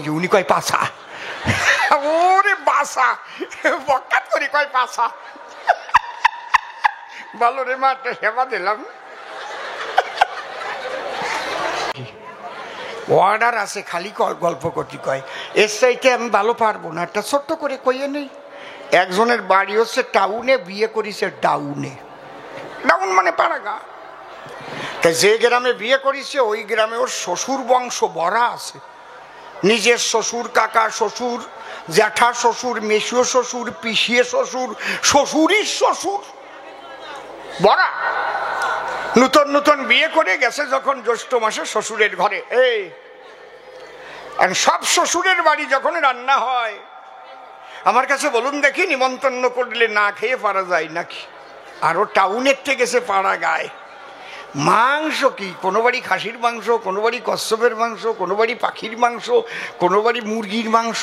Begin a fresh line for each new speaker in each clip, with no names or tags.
যে উনি কয় পাছা, ওরে বাসা বকাত করে কয় পাছা। ভালো রে মা, একটা সেবা দিলাম। অর্ডার আছে, খালি গল্প করতে কয়, এর চাইতে আমি ভালো পারবো না। একটা ছোট্ট করে কইয়ে নেই, একজনের বাড়ি হচ্ছে টাউনে, বিয়ে করেছে ডাউনে। ডাউন মানে পাড়াগা। তাই যে গ্রামে বিয়ে করেছে ওই গ্রামে ওর শ্বশুর বংশ ভরা আছে। নিজের শ্বশুর, কাকা শ্বশুর, জ্যাঠা শ্বশুর, মেসিও শ্বশুর, পিসিয়ে শ্বশুর, শ্বশুরই শ্বশুর ভরা। নূতন নূতন বিয়ে করে গেছে যখন জ্যৈষ্ঠ মাসে শ্বশুরের ঘরে। এই সব শ্বশুরের বাড়ি যখন রান্না হয়, আমার কাছে বলুন দেখি, নিমন্ত্রণ করলে না খেয়ে পারা যায় নাকি? আরো টাউনের থেকে গেছে পাড়া গায়ে। মাংস কি, কোনো বাড়ি খাসির মাংস, কোনো বাড়ি কচ্ছপের মাংস, কোনো বাড়ি পাখির মাংস, কোনো বাড়ি মুরগির মাংস,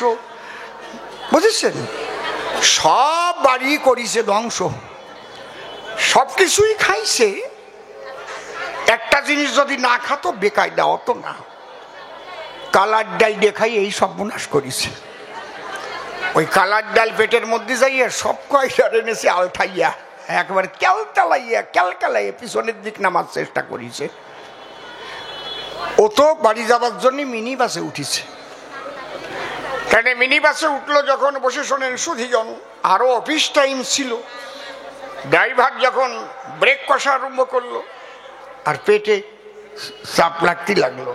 বুঝেছেন? সব বাড়ি করিছে ধ্বংস, সব কিছুই খাইছে। একটা জিনিস যদি না খাতো বেকায়দা হতো না। কালার ডাল দেখাই এই সর্বনাশ করেছে। ওই কালার ডাল পেটের মধ্যে যাইয়া সব কয়টা এনেছে আলঠাইয়া, একবার ক্যালকালাইয়া ক্যালকালাইয়া পিছনের দিক নামার চেষ্টা করেছে। ও তো বাড়ি যাবার জন্য মিনি বাসে উঠিছে। কেন মিনি বাসে উঠলো যখন, বসে শোনেন সুধীজন, আরো অফিস টাইম ছিল। ড্রাইভার যখন ব্রেক কষা আরম্ভ করলো আর পেটে চাপ লাগতে লাগলো,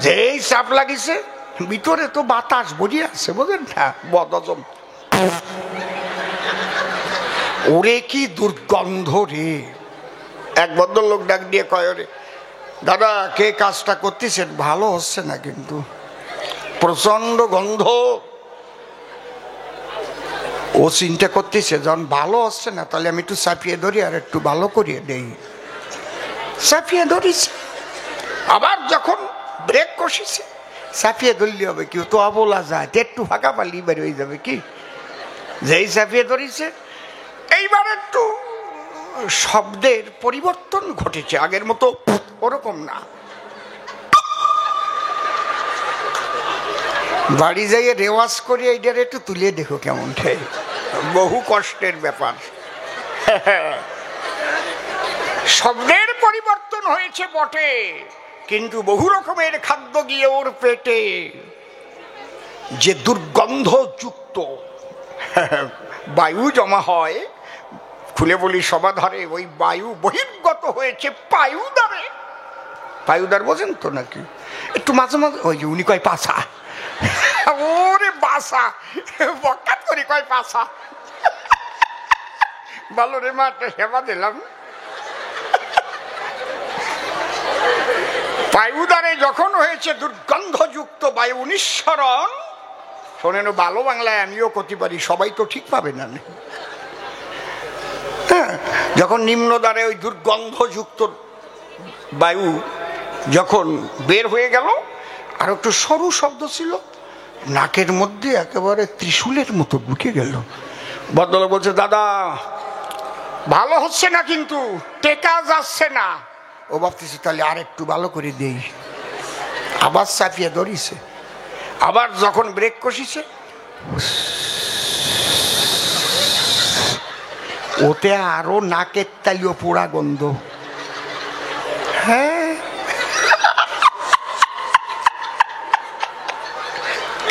যেই চাপ লাগিছে ভিতরে তো বাতাস বসে আছে, বোঝেন না, বদহজম। ওরে কি দুর্গন্ধ রে! এক ভদ্রলোক ডাক দিয়ে কয়, রে দাদা, কে কাজটা করতেছেন? ভালো হচ্ছে না কিন্তু, প্রচন্ড গন্ধ। ও চিন্তা করতেছে, যখন ভালো হচ্ছে না তাহলে আমি একটু চাপিয়ে ধরি আর একটু ভালো করিয়ে দেই। চাপিয়ে ধরিছে, আবার যখন ব্রেক কষেছে, চাপিয়ে ধরলে হবে কি, তো অবলা যায়, একটু ফাঁকা পালি বের হয়ে যাবে কি। যেই চাপিয়ে ধরিছে, এইবার একটু শব্দের পরিবর্তন ঘটেছে, আগের মতো ওরকম না। বাড়ি যাইয়ে রেওয়াজ করে এইটার একটু তুলে দেখো কেমন ঠাই, বহু কষ্টের ব্যাপার। শব্দের পরিবর্তন হয়েছে বটে, কিন্তু বহু রকমের খাদ্য গিয়ে ওর পেটে যে দুর্গন্ধযুক্ত বায়ু জমা হয়, খুলে বলি সবাধারে, ওই বায়ু বহির্গত হয়েছে পায়ুদারে। পায়ুদার বোঝেন তো নাকি? একটু মাঝে মাঝে ওই যে উনি কয় পাছা, ওরে বাসা বকাত করে কয় পাছা। ভালো রে মা, একটা সেবা দিলাম। পায়ুদারে যখন হয়েছে দুর্গন্ধযুক্ত বায়ু নিঃসরণ, শোনেন, ভালো বাংলায় আমিও করতে পারি, সবাই তো ঠিক পাবে না। হ্যাঁ, যখন নিম্নদ্বারে ওই দুর্গন্ধযুক্ত বায়ু যখন বের হয়ে গেল, আর একটু সরু শব্দ ছিল, নাকের মধ্যে একেবারে ত্রিশূলের মতো ঢুকে গেল। ভদ্রলোক বলছে, দাদা ভালো হচ্ছে না, কিন্তু টেকা যাচ্ছে না। ও ভাবতেছে তাহলে আর একটু ভালো করে দেই, আবার চাপিয়ে ধরিছে। আবার যখন ব্রেক কষিছে, ওতে আরো নাকের তালিও পোড়া গন্ধ। হ্যাঁ,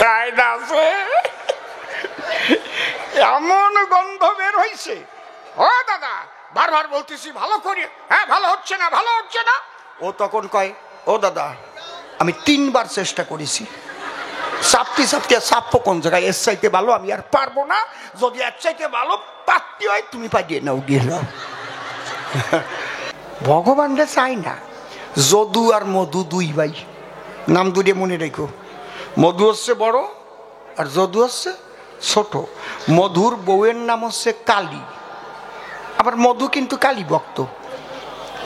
কায়দা আছে, এমন গন্ধ বের হয়েছে। ও দাদা, বারবার বলতেছি ভালো করি, হ্যাঁ ভালো হচ্ছে না, ভালো হচ্ছে না। ও তখন কয়, ও দাদা আমি 3 বার চেষ্টা করেছি, চাপতে চাপতে চাপবো কোন জায়গায়, এর চাইতে ভালো আমি আর পারবো না। যদি এর চাইতে ভালো পারতে হয় তুমি পাঠিয়ে নাও, দিয়ে নাও। ভগবানরা চাই না। যদু আর মধু 2 ভাই, নাম দুটো মনে রেখো। মধু হচ্ছে বড় আর যদু হচ্ছে ছোট। মধুর বউয়ের নাম হচ্ছে কালী, আবার মধু কিন্তু কালী ভক্ত।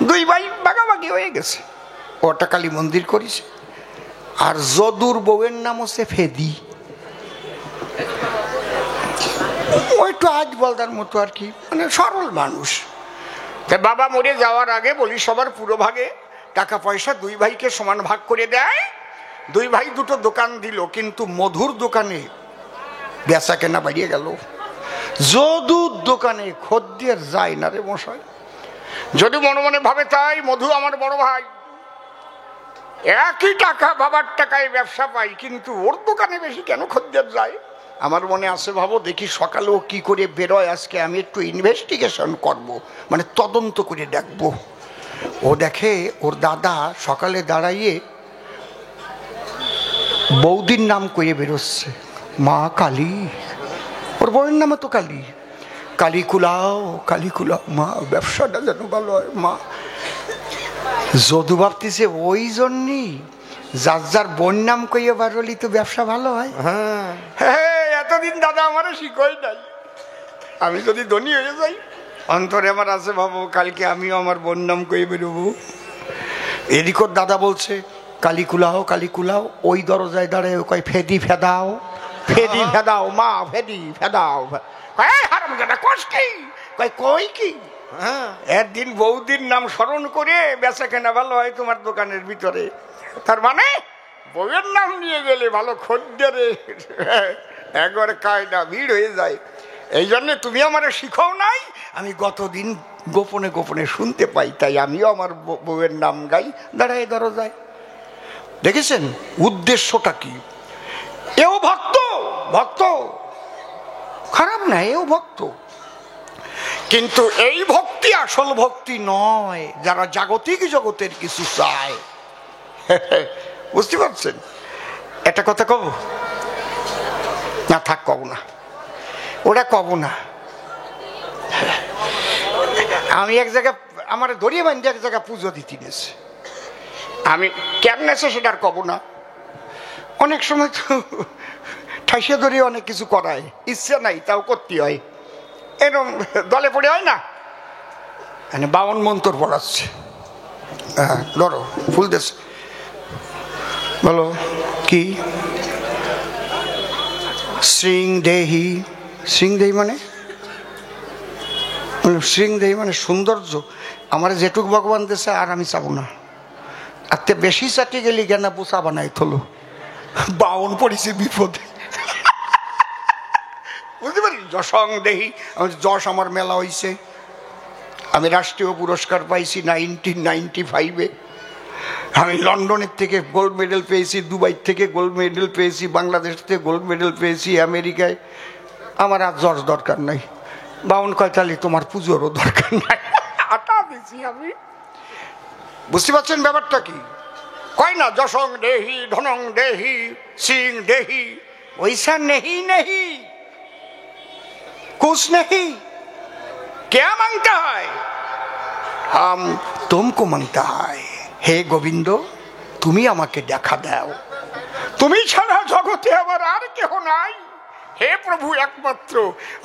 2 ভাই ভাগাভাগি হয়ে গেছে, ওটা কালী মন্দির করেছে। আর যদুর বউয়ের নাম হচ্ছে ফেদি, ও একটু আজ বলদার মতো আর কি, মানে সরল মানুষ। তা বাবা মরে যাওয়ার আগে বলি সবার পুরো ভাগে টাকা পয়সা 2 ভাইকে সমান ভাগ করে দেয়। দুই ভাই দুটো দোকান দিল, কিন্তু মধুর দোকানে বেচা কেনা বাড়িয়ে গেল। যদুর দোকানে খদ্দের যায় না রে মশাই। যদি মনে মনে ভাবে তাই মধু আমার বড় ভাই, একই টাকা বাবার টাকায় ব্যবসা পাই, কিন্তু ওর দোকানে বেশি কেন খদ্দের যায়? আমার মনে আছে, ভাবো দেখি সকালেও কি করে বেরোয়, আজকে আমি একটু ইনভেস্টিগেশন করব, মানে তদন্ত করে দেখবো। ও দেখে ওর দাদা সকালে দাঁড়াইয়ে বৌদির নাম করে বেরোচ্ছে, মা কালী। ওর বউয়ের নামও তো কালী। কালী কুলাও, কালী কুলাও মা, ব্যবসাটা যেন ভালো হয় মা। যদু ভাবতেছে ওই জন্যই যার যার বোন নাম কইয়ে বারলি তো ব্যবসা ভালো হয়। হ্যাঁ, এতদিন দাদা আমার শিখই নাই, আমি যদি ধনী হয়ে যাই, অন্তরে আমার আছে ভাবো কালকে আমিও আমার বোন নাম কইয়ে বেরোবো। এদিক ওর দাদা বলছে কালী কুলাও, কালী কুলাও। ওই দরজায় দাঁড়ায় কয় ফেদি ফেদাও, ফেদি ফেদাও মা, ফেদি ফেদাও। হারামজাদা কষ্টি কই কি? একদিন বৌদির নাম স্মরণ করে বেচা কেনা ভালো হয় তোমার দোকানের ভিতরে, তার মানে বউয়ের নাম নিয়ে গেলে ভালো খদ্দেরে একবার কায়দা ভিড় হয়ে যায়। এই জন্য তুমি আমার শিখাও নাই, আমি গতদিন গোপনে গোপনে শুনতে পাই, তাই আমিও আমার বউয়ের নাম গাই দাঁড়ায় দরজায়। দেখেছেন উদ্দেশ্যটা কি? এও ভক্ত, ভক্ত খারাপ না, এও ভক্ত, কিন্তু এই ভক্তি আসল ভক্তি নয়, যারা জাগতিক জগতের কিছু চায়। বুঝতে পারছেন? একটা কথা কব না, থাক কব না, ওটা কব না। আমি এক জায়গায় আমার দড়িয়ে বান্ধে এক জায়গায় পুজো দিতে নেছে, আমি কেমন আছে সেটা আর কব না। অনেক সময় তো ঠাইসে ধরিয়ে অনেক কিছু করায়, ইচ্ছা নাই তাও করতে হয়, এরকম দলে পড়ে হয় না। মানে 52 মন্তর পড়াচ্ছে, হ্যাঁ ধরো ফুল দেশ, বলো কি শ্রীং দেহি, শ্রীং দেহি মানে শ্রীং দেহি মানে সৌন্দর্য। আমার যেটুক ভগবান দেশে আর আমি চাবো না, আর তে বেশি চাটি গেলি কেনা পোষা বানাই থলো, 52 পড়েছে বিপদে। বুঝতে পারি? যশং দেহি, যশ আমার মেলা হয়েছে, আমি রাষ্ট্রীয় পুরস্কার পাইছি 1995-এ। আমি লন্ডনের থেকে গোল্ড মেডেল পেয়েছি, দুবাই থেকে গোল্ড মেডেল পেয়েছি, বাংলাদেশ থেকে গোল্ড মেডেল পেয়েছি, আমেরিকায়। আমার আর যশ দরকার নাই, 52 তোমার পুজোরও দরকার নাই, আটা দিছি আমি। বুঝতে পারছেন ব্যাপারটা কি? কয় না যশং দেহি, ধনং দেহি, সিং দেহি, ওইসা নেহি নেহি कुछ नहीं, क्या मांगता है? हम तुमको मांगता है, हे गोविंद তুমি আমাকে দেখা দাও, তুমি ছাড়া জগতে আমার আর কেহ নাই, হে প্রভু একমাত্র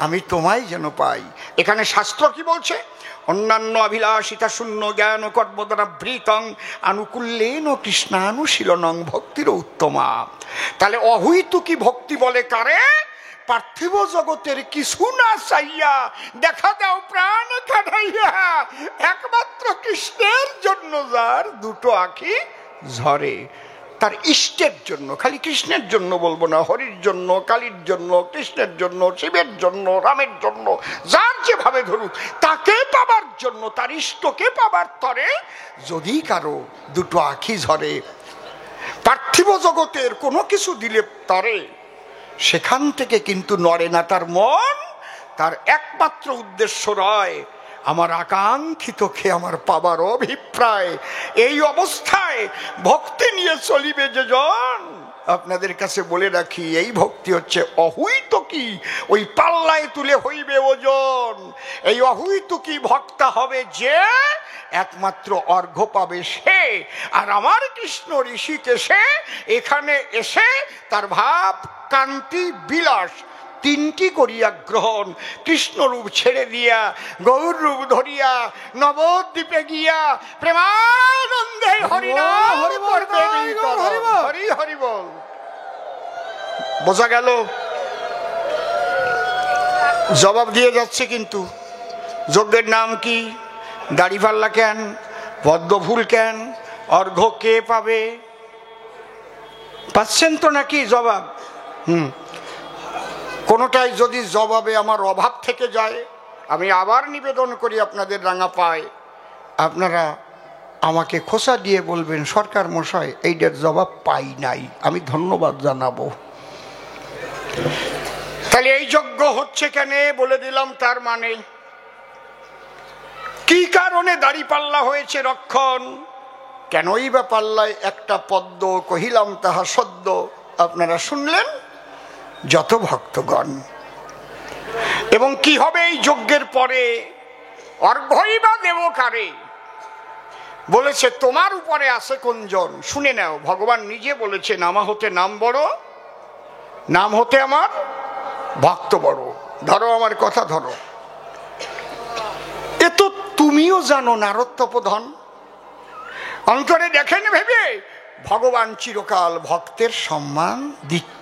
আমি তোমায় যেন পাই। এখানে শাস্ত্র কি বলছে? অন্যান্য অভিলাষিতা শূন্য জ্ঞান কর্মদ্বারা বৃতং আনুকূল্যেন কৃষ্ণানুশীলনং ভক্তির উত্তমা। তাহলে অহৈতুকী ভক্তি বলে কারে? পার্থিব জগতের কিছু না চাইয়া দেখা দাও প্রাণ কাটাইয়া একমাত্র কৃষ্ণের জন্য, যার দুটো আঁখি ঝরে, তার ইষ্টের জন্য, খালি কৃষ্ণের জন্য বলবো না, হরির জন্য, কালীর জন্য, কৃষ্ণের জন্য, শিবের জন্য, রামের জন্য, যার যেভাবে ধরুক তাকে পাবার জন্য, তার ইষ্টকে পাবার তরে যদি কারো দুটো আঁখি ঝরে, পার্থিব জগতের কোনো কিছু দিলে তারে, সেখান থেকে কিন্তু নড়ে না তার মন। তার একমাত্র উদ্দেশ্য রয় আমার আকাঙ্ক্ষিতকে আমার পাবার অভিপ্রায়। এই অবস্থায় ভক্তি নিয়ে চলিবে যে জন, আপনাদের কাছে বলে রাখি, এই ভক্তি হচ্ছে অহৈতুকী, ওই পাল্লায় তুলে হইবে ওজন। এই অহৈতুকী ভক্তা হবে যে, একমাত্র অর্ঘ্য পাবে সে। আর আমার কৃষ্ণ ঋষিকেশে এখানে এসে তার ভাব কান্তি বিলাস তিনটি করিয়া গ্রহণ, কৃষ্ণরূপ ছেড়ে দিয়া গৌর রূপ ধরিয়া নবদ্বীপে গিয়া প্রেমানন্দে হরিনাম করবে। হরি হরি বল। বোঝা গেল? জবাব দিয়ে যাচ্ছে কিন্তু। যজ্ঞের নাম কি? দাড়িপাল্লা কেন? পদ্ম ফুল কেন? অর্ঘ্য কে পাবে? পাচ্ছেন তো নাকি জবাব? কোনোটাই যদি জবাবে আমার অভাব থেকে যায়, আমি আবার নিবেদন করি আপনাদের রাঙা পায়, আপনারা আমাকে খোসা দিয়ে বলবেন সরকার মশাই এইটার জবাব পাই নাই, আমি ধন্যবাদ জানাবো। তাহলে এই যজ্ঞ হচ্ছে কেন বলে দিলাম। তার মানে কি কারণে দাঁড়িপাল্লা হয়েছে রক্ষণ? কেনই বা পাল্লায় একটা পদ্ম কহিলাম তাহা সদ্য, আপনারা শুনলেন যত ভক্তগণ। এবং কি হবে এই যজ্ঞের পরে? অর্ঘ্যই বা দেব কারে? বলেছে তোমার উপরে আছে কোনজন? শুনে নাও, ভগবান নিজে বলেছে নামা হতে নাম বড়, নাম হতে আমার ভক্ত বড়। ধরো আমার কথা ধরো, এ তো তুমিও জানো নারদ তপোধন। অন্তরে দেখেন ভেবে ভগবান চিরকাল ভক্তের সম্মান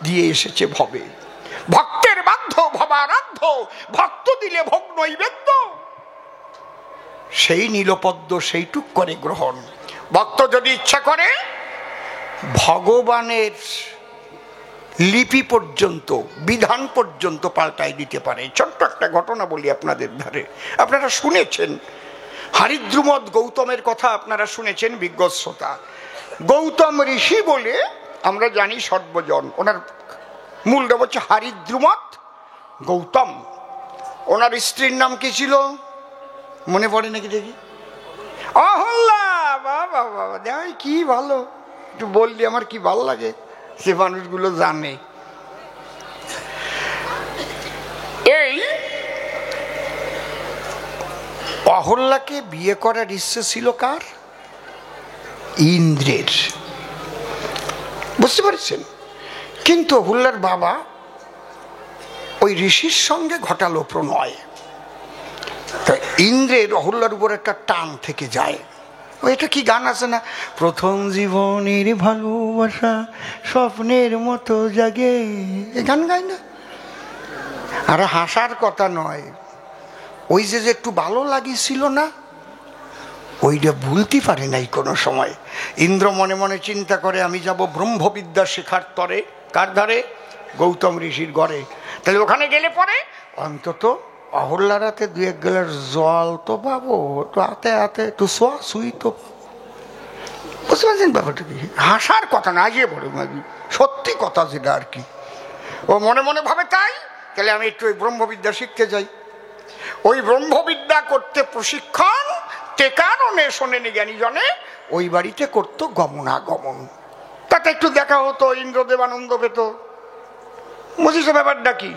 দিয়ে এসেছে ভবে। ভক্তের বাধ্য ভবারাধ্য, ভক্ত দিলে ভোগ নৈবেদ্য। সেই নীলপদ্ম সেইটুক করে গ্রহণ। ভক্ত যদি ইচ্ছা করে ভগবানের লিপি পর্যন্ত, বিধান পর্যন্ত পাল্টাই দিতে পারে। ছোট্ট একটা ঘটনা বলি আপনাদের ধারে, আপনারা শুনেছেন হরিদ্রুমত গৌতমের কথা আপনারা শুনেছেন, বিজ্ঞ শ্রোতা। গৌতম ঋষি বলে আমরা জানি সর্বজন, ওনার মূল নাম হচ্ছে হরিদ্রুমত গৌতম। ওনার স্ত্রীর নাম কি ছিল মনে পড়ে নাকি দেখি? অহল্যা। বাবা বাবা, দেখ কি ভালো, একটু বললি আমার কি ভালো লাগে, সে মানুষগুলো জানে। এই অহল্যাকে বিয়ে করার ইচ্ছে ছিল কার? ইন্দ্রের। বুঝতে পারছেন? কিন্তু অহল্যার বাবা ওই ঋষির সঙ্গে ঘটালো প্রণয়। তা ইন্দ্রের অহল্যার উপর একটা টান থেকে যায়। ওইটা কি গান আছে না, প্রথম জীবনের ভালোবাসা স্বপ্নের মতো জাগে, এ গান গায় না? আর হাসার কথা নয়, ওই যে একটু ভালো লাগিয়েছিল না, ওইটা ভুলতে পারে নাই কোনো সময়। ইন্দ্র মনে মনে চিন্তা করে আমি যাব ব্রহ্মবিদ্যা শেখার তরে। কার ধারে? গৌতম ঋষির ঘরে। তাহলে ওখানে গেলে পরে অন্তত অহল্যার হাতে দু এক গ্লাস জল তো পাবো, তো হাতে হাতে একটু সোয়া সুই তো। বুঝতে পারছেন ব্যাপারটা কি? হাসার কথা না, যে বলে সত্যি কথা যেটা আর কি। ও মনে মনে ভাবে তাই, তাহলে আমি একটু ওই ব্রহ্মবিদ্যা শিখতে যাই। ওই ব্রহ্মবিদ্যা করতে প্রশিক্ষণ তে কারণে শোনেনি জ্ঞানী জনে ওই বাড়িতে করতো গমনাগমন। তাতে একটু দেখা হতো, ইন্দ্রদেব আনন্দ পেত। বুঝিস ব্যাপারটা কি?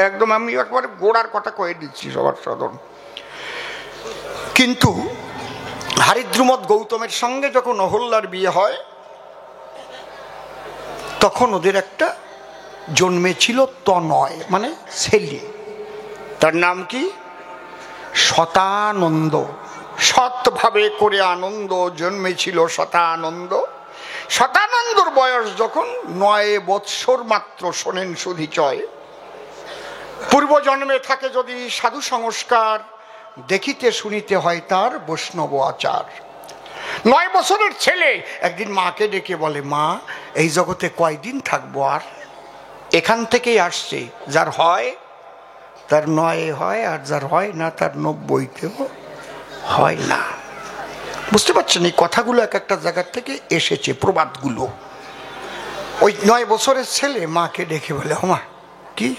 একদম আমি একবার গোড়ার কথা কয়ে দিচ্ছি সবার সাধারণ। কিন্তু হরিদ্রুমত গৌতমের সঙ্গে যখন অহল্যার বিয়ে হয়, তখন ওদের একটা জন্মেছিল তনয়, মানে ছেলে। তার নাম কি? শতানন্দ। সৎভাবে করে আনন্দ জন্মেছিল শতানন্দ। শতানন্দর বয়স যখন 9 বৎসর মাত্র, শোনেন সুধীচয়। পূর্বজন্মে থাকে যদি সাধু সংস্কার, দেখিতে শুনিতে হয় তার বৈষ্ণব আচার। 9 বছরের ছেলে একদিন মাকে ডেকে বলে, মা এই জগতে কয়দিন থাকবো আর? এখান থেকেই আসছে, যার হয় তার 9 হয়, আর যার হয় না তার 90তেও হয় না। বুঝতে পারছেন? এই কথাগুলো এক একটা জায়গার থেকে এসেছে, প্রবাদগুলো। ওই 9 বছরের ছেলে মাকে ডেকে বলে, মা কি,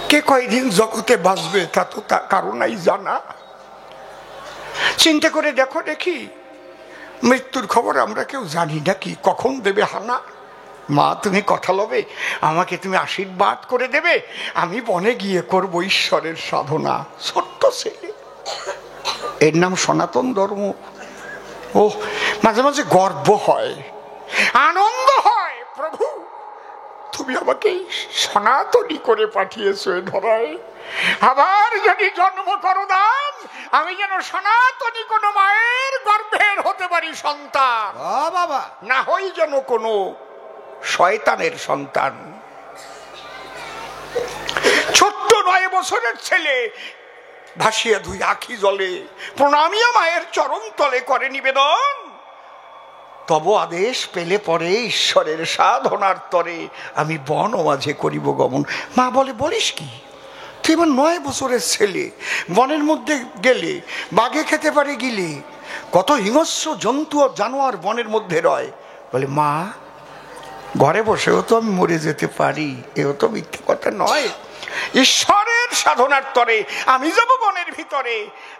কে কয়দিন জগতে বাঁচবে তা তো তা কারণই জানা। চিন্তা করে দেখো দেখি, মৃত্যুর খবর আমরা কেউ জানি নাকি, কখন দেবে হানা। মা তুমি কথা লবে, আমাকে তুমি আশীর্বাদ করে দেবে, আমি বনে গিয়ে করব ঈশ্বরের সাধনা। ছোট্ট ছেলে, এর নাম সনাতন ধর্ম। ও মাঝে মাঝে গর্ব হয়, আনন্দ হয়, প্রভু তুমি আমাকে সনাতনী করে পাঠিয়েছো এ ধরায়, আবার যদি জন্ম করো দান, আমি যেন সনাতনী কোন মায়ের গর্ভের হতে পারি সন্তান, বাবা না হই যেন কোনো শয়তানের সন্তান। ছোট্ট 9 বছরের ছেলে ভাসিয়া দুই আখি জলে প্রণামিয়া মায়ের চরণ তলে করে নিবেদন, তব আদেশ পেলে পরে ঈশ্বরের সাধনার তরে আমি বন মাঝে করিব গমন। মা বলে, বলিস কি, তুই এবার 9 বছরের ছেলে, বনের মধ্যে গেলে বাঘে খেতে পারে গিলে, কত হিংস্র জন্তু ও জানোয়ার বনের মধ্যে রয়। বলে, মা ঘরে বসেও তো আমি মরে যেতে পারি, এও তো মিথ্যে কথা নয়। ঈশ্বরের সাধনার তরে আমি যাব বনের ভিতরে,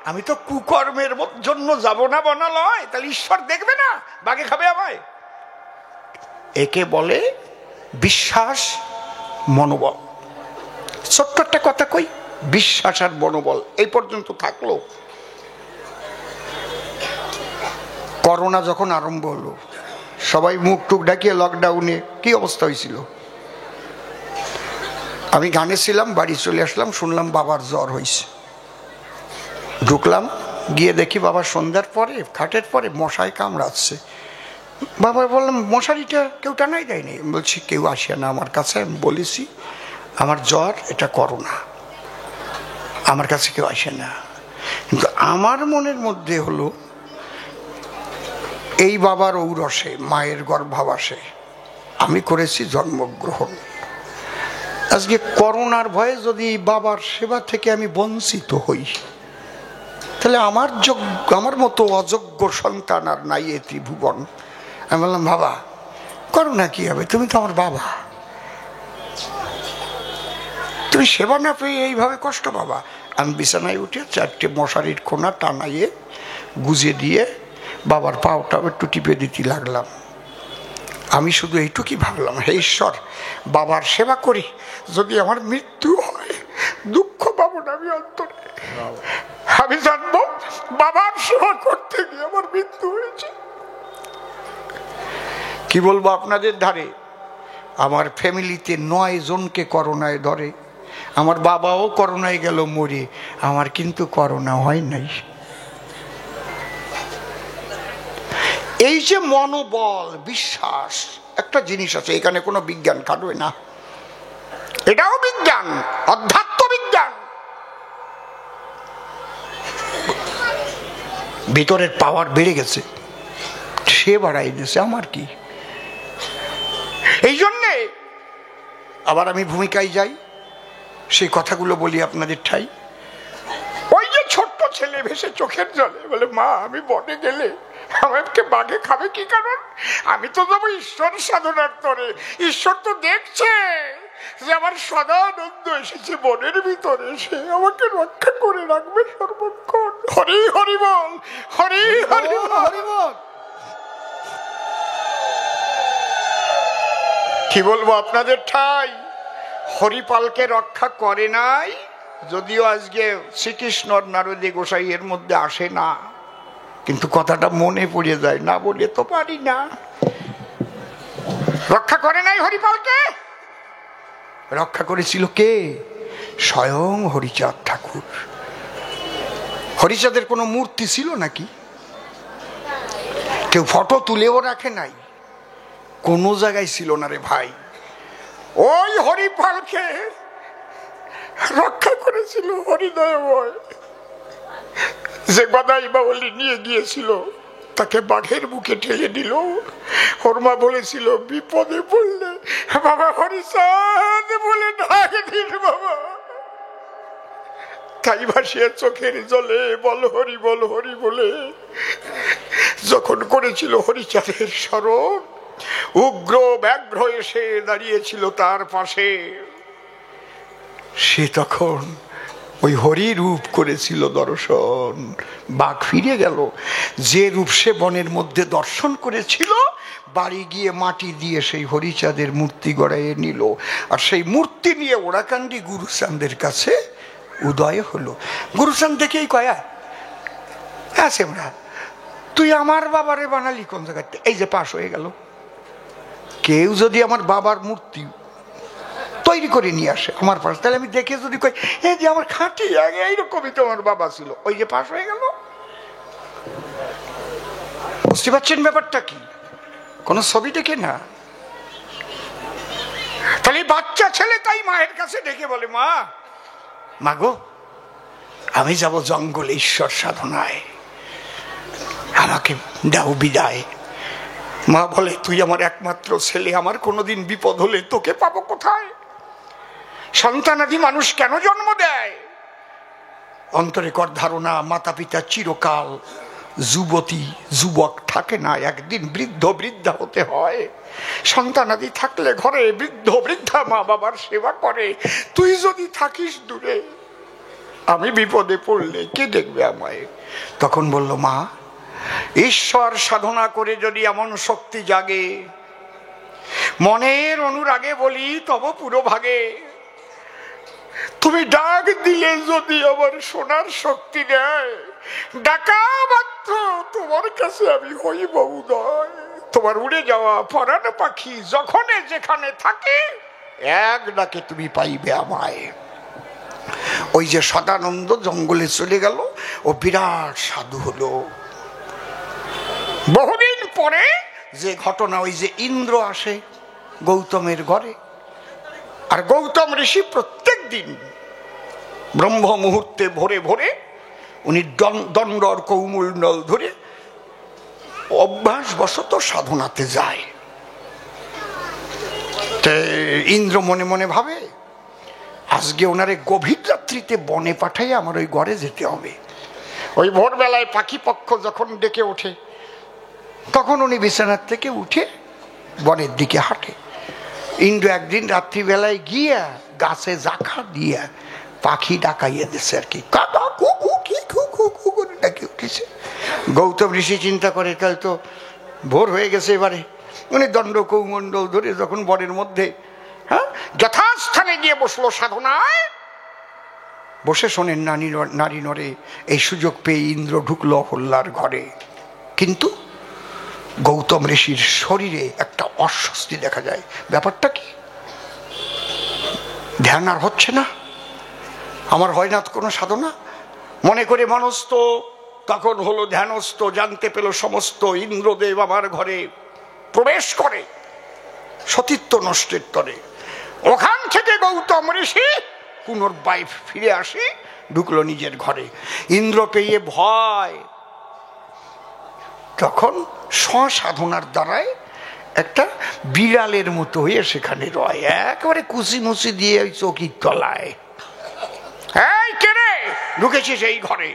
আমি তো কুকর্মের জন্য যাব না বনালয়, তাহলে ঈশ্বর দেখবে না, বাঘে খাবে আমায়। একে বলে বিশ্বাস, মনোবল। ছোট্ট একটা কথা কই, বিশ্বাস আর মনোবল এই পর্যন্ত থাকলো। করোনা যখন আরম্ভ হলো, সবাই মুখ টুক ডাকিয়ে লকডাউনে কি অবস্থা হয়েছিল। আমি গানে ছিলাম, বাড়ি চলে আসলাম, শুনলাম বাবার জ্বর হয়েছে। ঢুকলাম, গিয়ে দেখি বাবা সন্ধ্যার পরে খাটের পরে মশায় কামড়াচ্ছে। বাবা বললাম, মশারিটা কেউ টানাই দেয়নি? বলছি, কেউ আসে না আমার কাছে, আমি বলেছি আমার জ্বর, এটা করোনা, আমার কাছে কেউ আসে না। কিন্তু আমার মনের মধ্যে হলো, এই বাবার ঔরসে, মায়ের গর্ভাবাসে আমি করেছি জন্মগ্রহণ। আজকে করোনার ভয়ে যদি বাবার সেবা থেকে আমি বঞ্চিত হই, তাহলে আমার মতো অযোগ্য সন্তান আর নাই এ ত্রিভুবন। আমি বললাম, বাবা করোনা কি হবে, তুমি তো আমার বাবা, তুমি সেবা না পেয়ে এইভাবে কষ্ট পাবা। আমি বিছানায় উঠে 4টে মশারির কোনা টানাইয়ে গুজে দিয়ে বাবার পাওটা একটু টিপে দিতে লাগলাম। আমি শুধু এইটুকুই ভাবলাম, হে ঈশ্বর, বাবার সেবা করি, যদি আমার মৃত্যু হয় দুঃখ পাবো না আমি অন্তরে। আমি জানবো বাবার সেবা করতে গিয়ে আমার মৃত্যু হয়েছে। কি বলবো আপনাদের ধারে, আমার ফ্যামিলিতে 9 জনকে করোনায় ধরে, আমার বাবাও করোনায় গেল মরে, আমার কিন্তু করোনা হয় নাই। এই যে মনোবল, বিশ্বাস, একটা জিনিস আছে, এখানে কোনো বিজ্ঞান খাটবে না, এটাও বিজ্ঞান, অধ্যাত্ম বিজ্ঞান। ভিতরের পাওয়ার বেড়ে গেছে, সে বাড়াই দিয়েছে, আমার কি। এই জন্যে আবার আমি ভূমিকায় যাই, সেই কথাগুলো বলি আপনাদের ঠাই। ওই যে ছোট্ট ছেলে ভেসে চোখের জলে বলে, মা আমি বনে গেলে আমাকে বাঘে খাবে কি কারণ, আমি তো যাবো ঈশ্বর সাধনার তরে, ঈশ্বর তো দেখছে যে আমার সদানন্দ এসেছে বনের ভিতরে, সে আমাকে রক্ষা করে রাখবে সর্বক্ষণ। হরি হরি বল, হরি হরি হরি বল। কি বলবো আপনাদের ঠাই, হরিপালকে রক্ষা করে নাই, যদিও আজকে শ্রীকৃষ্ণ নারদী গোসাই এর মধ্যে আসে না, কিন্তু কথাটা মনে পড়ে যায়, না বলে তো পারি না। রক্ষা করে নাই হরিপালকে, রক্ষা করেছিল কে? স্বয়ং হরিচাঁদ ঠাকুর। হরিচাঁদের কোনো মূর্তি ছিল নাকি? কেউ ফটো তুলেও রাখে নাই, কোনো জায়গায় ছিল না রে ভাই। ওই হরিপালকে রক্ষা করেছিল হরিদয়ময়, যে গদাই বাউলি নিয়ে গিয়েছিল তাকে বাঘের বুকে ঠেলে দিল। ওর মা বলেছিল, বিপদে পড়লে বাবা হরিচাঁদ বলে ডাক দিন বাবা। তাই ভাসিয়ে চোখের জলে বল হরি বলে যখন করেছিল হরিচাঁদের স্মরণ, উগ্র ব্যাঘ্র এসে দাঁড়িয়েছিল তার পাশে, সে তখন ওই হরি রূপ করেছিল দর্শন। বাঘ ফিরে গেল, যে রূপ সে বনের মধ্যে দর্শন করেছিল, বাড়ি গিয়ে মাটি দিয়ে সেই হরিচাঁদের মূর্তি গড়াইয়ে নিল। আর সেই মূর্তি নিয়ে ওরাকান্দি গুরুচাঁদের কাছে উদয় হলো। গুরুচাঁদ দেখেই কয়া, হ্যাঁ সেমরা তুই আমার বাবারে বানালি কোন জায়গাতে, এই যে পাশ হয়ে গেল। কেউ যদি আমার বাবার মূর্তি তৈরি করে নিয়ে আসে আমার পাশে, তাহলে আমি দেখে যদি কই, এই যে আমার খাঁটি আগে এইরকমই তো আমার বাবা ছিল, ওই যে পাশ হয়ে গেল। বুঝতে পারছেন ব্যাপারটা কি? কোন ছবি দেখে না। তাহলে বাচ্চা ছেলে তাই মায়ের কাছে ডেকে বলে, মা মাগো আমি যাব জঙ্গলে ঈশ্বর সাধনায়, আমাকে দাও বিদায়। মা বলে, তুই আমার একমাত্র ছেলে, আমার কোনোদিন বিপদ হলে তোকে পাবো কোথায়? সন্তানাদি মানুষ কেন জন্ম দেয়? অন্তরে কর ধারণা, মাতা পিতা চিরকাল যুবতী যুবক থাকে না, একদিন বৃদ্ধ বৃদ্ধা হতে হয়। সন্তানাদি থাকলে ঘরে বৃদ্ধ বৃদ্ধা মা বাবার সেবা করে। তুই যদি থাকিস দূরে, আমি বিপদে পড়লে কে দেখবে আমায়? তখন বলল, মা, ঈশ্বর সাধনা করে যদি এমন শক্তি জাগে, মনের অনুরাগে বলি তব পুরো ভাগে, তুমি ডাক দিলে যদি আমার শোনার শক্তি দেয়, ডাকা মাত্র তোমার কাছে আমি হইব উদয়। তোমার উড়ে যাওয়া পরাণ পাখি যখন যেখানে থাকে, এক ডাকে তুমি পাইবে আমায়। ওই যে সদানন্দ জঙ্গলে চলে গেল, ও বিরাট সাধু হলো। বহুদিন পরে যে ঘটনা, ওই যে ইন্দ্র আসে গৌতমের ঘরে, আর গৌতম ঋষি প্রত্যেক দিন ব্রহ্ম মুহূর্তে ভোরে ভোরে উনি দণ্ড আর কৌমূল নল ধরে অভ্যাসবশত সাধনাতে যায়। ইন্দ্র মনে মনে ভাবে, আজকে ওনারে গভীর রাত্রিতে বনে পাঠাই আমার ওই ঘরে যেতে হবে। ওই ভোরবেলায় পাখি পক্ষ যখন ডেকে ওঠে, তখন উনি বিছানার থেকে উঠে বনের দিকে হাঁটে। ইন্দ্র একদিন রাত্রিবেলায় গিয়া গাছে জাখা দিয়া পাখি ডাকাইয়া দিচ্ছে আর কি, কাকা কুকু কি কুকু কুকু করে ডাকি উঠেছে। গৌতম ঋষি চিন্তা করে, তাহলে তো ভোর হয়ে গেছে এবারে। উনি দণ্ড কৌমণ্ডল ধরে যখন বনের মধ্যে যথাস্থানে গিয়ে বসলো সাধনায়, বসে শোনেন নারী নরে। এই সুযোগ পেয়ে ইন্দ্র ঢুকলো অহল্যার ঘরে। কিন্তু গৌতম ঋষির শরীরে একটা অস্বস্তি দেখা যায়। ব্যাপারটা কি? ধ্যান আর হচ্ছে না, আমার হয় না কোনো সাধনা। মনে করে মনস্থ তখন হলো ধ্যানস্থ, জানতে পেল সমস্ত ইন্দ্রদেব আমার ঘরে প্রবেশ করে সতীত্ব নষ্টের তরে। ওখান থেকে গৌতম ঋষি পুনর্বাই ফিরে আসে, ঢুকলো নিজের ঘরে। ইন্দ্র পেয়ে ভয়, তখন স্বসাধনার দ্বারায় একটা বিড়ালের মতো হয়ে সেখানে রয়, একেবারে কুচি মুচি দিয়ে ওই চৌকির তলায়। এই কে রে, ঢুকেছিস এই ঘরে?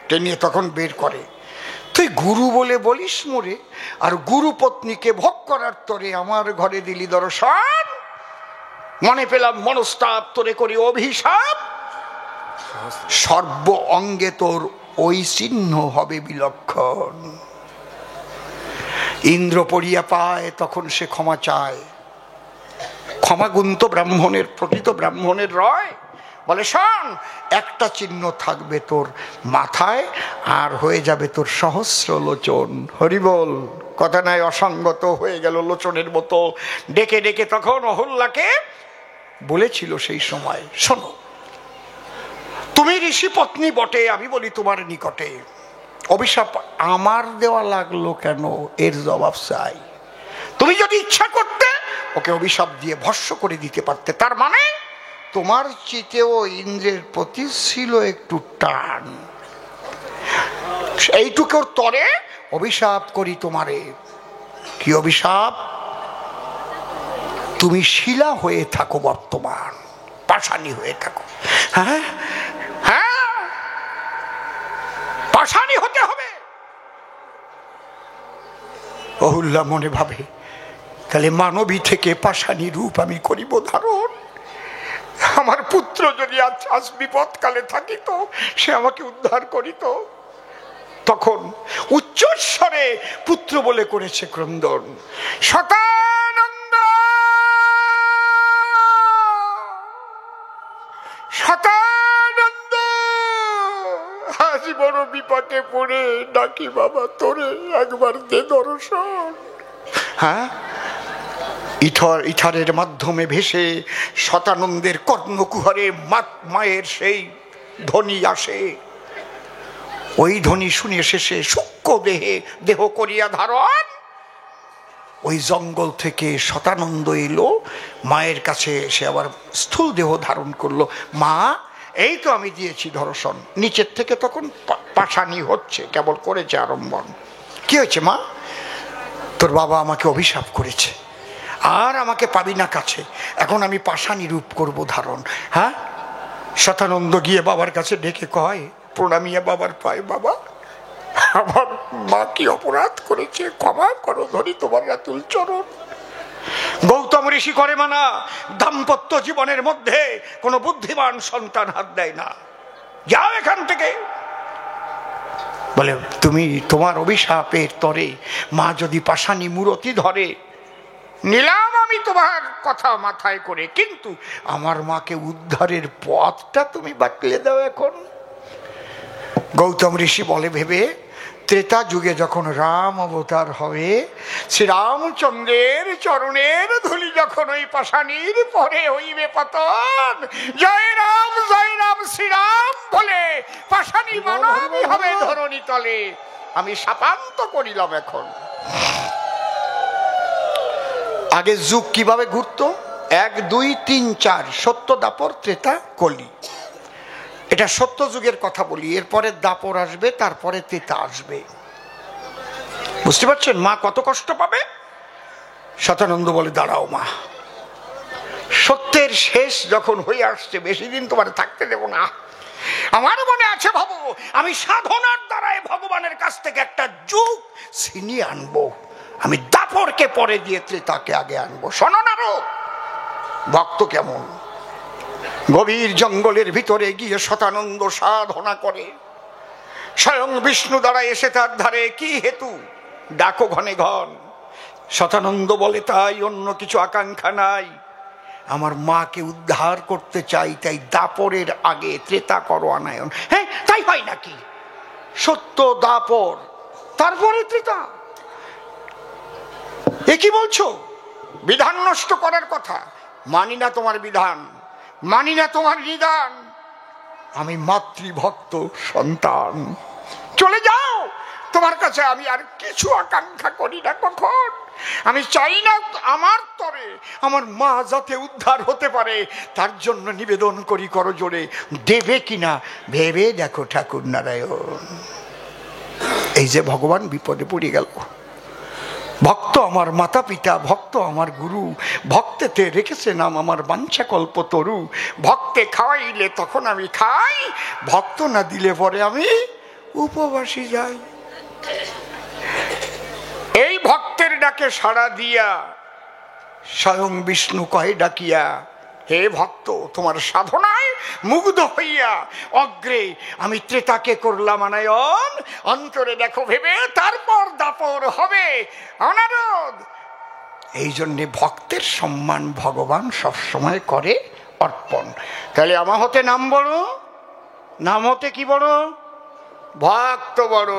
টেনে তখন বের করে, তুই গুরু বলে বলিস মোরে, আর গুরু পত্নীকে ভোগ করার তরে আমার ঘরে দিলি দর্শন। মনে পেলাম মনস্তাপ, তোরে করি অভিশাপ, সর্ব অঙ্গে তোর ওই চিহ্ন হবে বিলক্ষণ। ইন্দ্র পড়িয়া পায়, তখন সে ক্ষমা চায়। ক্ষমা গুন্ত ব্রাহ্মণের, প্রকৃত ব্রাহ্মণের রয়। বলে, শোন, একটা চিহ্ন থাকবে তোর মাথায়, আর হয়ে যাবে তোর সহস্র লোচন। হরিবল, কথা নাই অসঙ্গত হয়ে গেল লোচনের মতো। ডেকে ডেকে তখন অহল্যাকে বলেছিল সেই সময়, শোনো, তুমি ঋষি পত্নী বটে, আমি বলি তোমার নিকটে, অভিশাপ আমার দেওয়া লাগলো কেন, এর জবাব চাই। তুমি যদি ইচ্ছা করতে ওকে অভিশাপ দিয়ে ভস্ম করে দিতে পারতে। তার মানে তোমার চিতেও ইন্দ্রের প্রতি ছিল একটু টান, এইটুকুর তরে অভিশাপ করি তোমারে। কি অভিশাপ? তুমি শিলা হয়ে থাকো, বর্তমান পাষাণী হয়ে থাকো। হ্যাঁ হ্যাঁ, পাষাণী হতে হবে। অহল্যা মনে ভাবে, তাহলে মানবী থেকে পাষাণী রূপ আমি করিব ধারণ। আমার পুত্র যদি আজ বিপদকালে থাকিত, সে আমাকে উদ্ধার করিত। তখন উচ্চস্বরে পুত্র বলে করেছে ক্রন্দন, শতানন্দ শতানন্দ, আজ বড় বিপাকে পড়ে ডাকি বাবা তোরে, একবার দে দর্শন। হ্যাঁ, ইথারের মাধ্যমে ভেসে শতানন্দের কর্ণকুহরে মায়ের সেই ধ্বনি আসে। ওই ধ্বনি শুনে শেষে সূক্ষ্ম দেহ করিয়া ধারণ। ওই জঙ্গল থেকে শতানন্দ এলো মায়ের কাছে, সে আবার স্থূল দেহ ধারণ করলো। মা, এই তো আমি দিয়েছি দর্শন। নিচের থেকে তখন পাষাণী হচ্ছে, কেবল করেছে আরম্ভন। কি হয়েছে মা? তোর বাবা আমাকে অভিশাপ করেছে, আর আমাকে পাবি না কাছে, এখন আমি পাষাণী রূপ করব ধারণ। হ্যাঁ, শতানন্দ গিয়ে বাবার কাছে ডেকে কয়, প্রণামিয়া বাবার পায়, বাবা আমার মা কি অপরাধ করেছে, ক্ষমা করো, ধরি তোমার রাতুল চরণ। গৌতম ঋষি করে মানা, দাম্পত্য জীবনের মধ্যে কোনো বুদ্ধিমান সন্তান হাত দেয় না, যাও এখান থেকে। বলে, তুমি তোমার অভিশাপের তরে মা যদি পাষাণী মূরতি ধরে, নিলাম আমি তোমার কথা মাথায় করে, কিন্তু আমার মাকে উদ্ধারের পথটা তুমি বাতলে দাও এখন। গৌতম ঋষি বলে, ভেবে ত্রেতা যুগে যখন রাম অবতার হবে, শ্রীরামচন্দ্রের চরণের ধুলি যখন ওই পাষাণীর পরে হইবে পতন, জয় রাম শ্রীরাম বলে পাষাণী মানবী হবে ধরণী তলে, আমি শাপান্ত করিলাম এখন। আগে যুগ কিভাবে ঘুরতো, 1 2 3 4, সত্য দাপর ত্রেতা কলি, এটা সত্য যুগের কথা বলি। এরপরে দাপর আসবে, তারপরে ত্রেতা আসবে। বুঝতে পারছেন মা কত কষ্ট পাবে? শতানন্দ বলে, দাঁড়াও মা, সত্যের শেষ যখন হয়ে আসছে, বেশি দিন তোমার থাকতে দেব না। আমার মনে আছে ভাবো, আমি সাধনার দ্বারাই ভগবানের কাছ থেকে একটা যুগ ছিনিয়ে আনবো, আমি দাপরকে পরে দিয়ে ত্রেতাকে আগে আনবো। শোনো না রো, ভক্ত কেমন গভীর জঙ্গলের ভিতরে গিয়ে শতানন্দ সাধনা করে, স্বয়ং বিষ্ণু দ্বারা এসে তার ধারে, কি হেতু ডাকো ঘনে ঘন। শতানন্দ বলে, তাই অন্য কিছু আকাঙ্ক্ষা নাই, আমার মাকে উদ্ধার করতে চাই, তাই দাপরের আগে ত্রেতা করো আনায়ন। হ্যাঁ, তাই হয় নাকি? সত্য দাপর, তারপরে ত্রেতা, এ কি বলছো? বিধান নষ্ট করার কথা। মানি না তোমার বিধান, মানি না তোমার নিদান, আমি মাতৃভক্ত সন্তান, চলে যাও তোমার কাছে, আমি আর কিছু আকাঙ্ক্ষা করি না কখন। আমি চাই না আমার তরে আমার মা যাতে উদ্ধার হতে পারে, তার জন্য নিবেদন করি করো জোরে, দেবে কিনা ভেবে দেখো ঠাকুর নারায়ণ। এই যে ভগবান বিপদে পড়ে গেল। ভক্ত আমার মাতা পিতা, ভক্ত আমার গুরু, ভক্তেতে রেখেছে নাম আমার বাঞ্ছা কল্প তরু, ভক্তে খাওয়াইলে তখন আমি খাই, ভক্ত না দিলে পরে আমি উপবাসী যাই। এই ভক্তের ডাকে সাড়া দিয়া স্বয়ং বিষ্ণু কহে ডাকিয়া, হে ভক্ত, তোমার সাধনায় মুগ্ধ হইয়া অগ্রে আমি ত্রেতাকে করলাম আনায়ন, অন্তরে দেখো ভেবে তারপর দাপর হবে অনারদ। এই জন্যে ভক্তের সম্মান ভগবান সবসময় করে অর্পণ। তাহলে আমার হতে নাম বড়, নাম হতে কি বড়? ভক্ত বড়।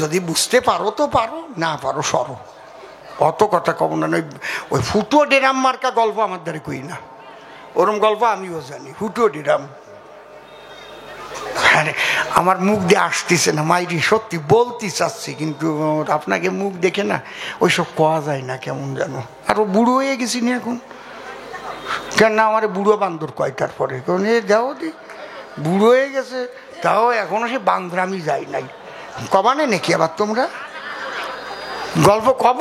যদি বুঝতে পারো তো পারো, না পারো সরো, অত কথা কব না। ওই ফুটো ডেরাম মার্কা গল্প আমার দ্বারা কই না, ওরম গল্প আমিও জানি। ফুটো ডেরাম আমার মুখ দিয়ে আসতেছে না মাইরি, সত্যি বলতে চাচ্ছি, কিন্তু আপনাকে মুখ দেখে না ওইসব কোয়া যায় না, কেমন জানো। আরো বুড়ো হয়ে গেছি না এখন, কেন না আমার বুড়ো বান্দর কয়, তারপরে যাও দি বুড়ো হয়ে গেছে, তাও এখনো সে বান্দরামি যায় নাই। কবানে নাকি আবার তোমরা গল্প কব?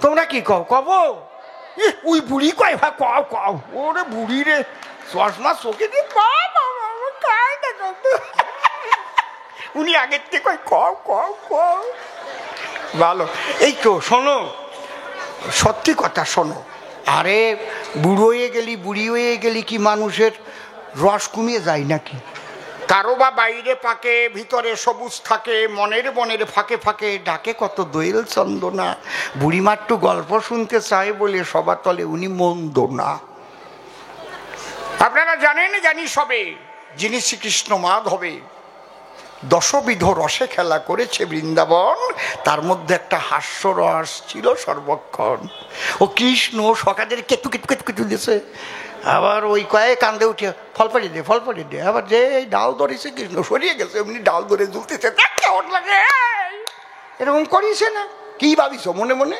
তোমরা কি কও? কব ওই বুড়ি কয়, ভা কও কও, ওরে বুড়ি রে, চশমা চোখে দিয়ে উনি আগের থেকে কয় কও কও কও। ভালো, এই তো শোনো, সত্যি কথা শোনো। আরে বুড়ো হয়ে গেলি, বুড়ি হয়ে গেলি কি মানুষের রস কমিয়ে যায় নাকি? কারো বা বাইরে পাকে, ভিতরে সবুজ থাকে, মনের মনের ফাঁকে ফাঁকে ডাকে কত দোয়েল চন্দনা। বুড়িমা একটু গল্প শুনতে চায় বলে সবার তলে উনি মন্দ না। আপনারা জানেন, জানি সবে, যিনি শ্রীকৃষ্ণ মাধবে 10 বিধ রসে খেলা করেছে বৃন্দাবন, তার মধ্যে একটা হাস্য রস ছিল সর্বক্ষণ। ও কৃষ্ণ সকালের কেতু কেতু কেতু কেতু দিয়েছে, আবার ওই কয়ে কান্দে উঠে ফল পাড়ি দে, ফল পাড়ি দে, আবার যে ডাল ধরেছে কৃষ্ণ সরিয়ে গেছে, এমনি ডাল ধরে ঝুলতেছে, কেমন লাগে এরকম করিছে না? কি ভাবিস মনে মনে?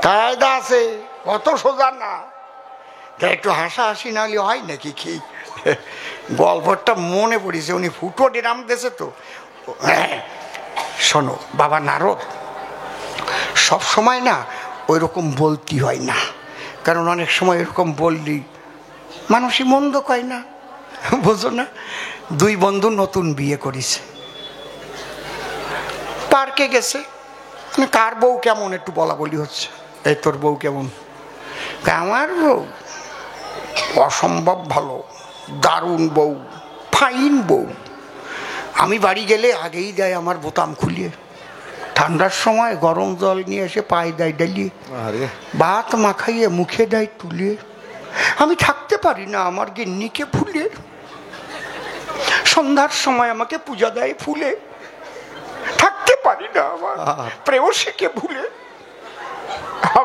কায়দা আছে, অত সোজা না। তা একটু হাসাহাসি না হলে হয় নাকি? কি গল্পটা মনে পড়েছে, উনি ফুটো ডেরাম দিয়েছে তো। শোনো বাবা নারদ, সব সময় না ওই রকম বলতে হয় না, কারণ অনেক সময় এরকম বললি মানুষই মন্দ কয় না, বোঝো না। দুই বন্ধু নতুন বিয়ে করেছে, পার্কে গেছে, কার বউ কেমন একটু বলা বলি হচ্ছে, এই তোর বউ কেমন? আমার বউ অসম্ভব ভালো, দারুণ বউ, ফাইন বউ। আমি বাড়ি গেলে আগেই দেয় আমার বোতাম খুলিয়ে, ঠান্ডার সময় গরম জল নিয়ে এসে পায়ে দেয় ডালিয়ে, ভাত মাখাইয়ে মুখে দেয় তুলে। আমি থাকতে পারি না আমার গিন্নিকে ভুলে, সন্ধ্যার সময় আমাকে পূজা দেয় ফুলে, থাকতে পারি না আমার প্রেয়সীকে ভুলে।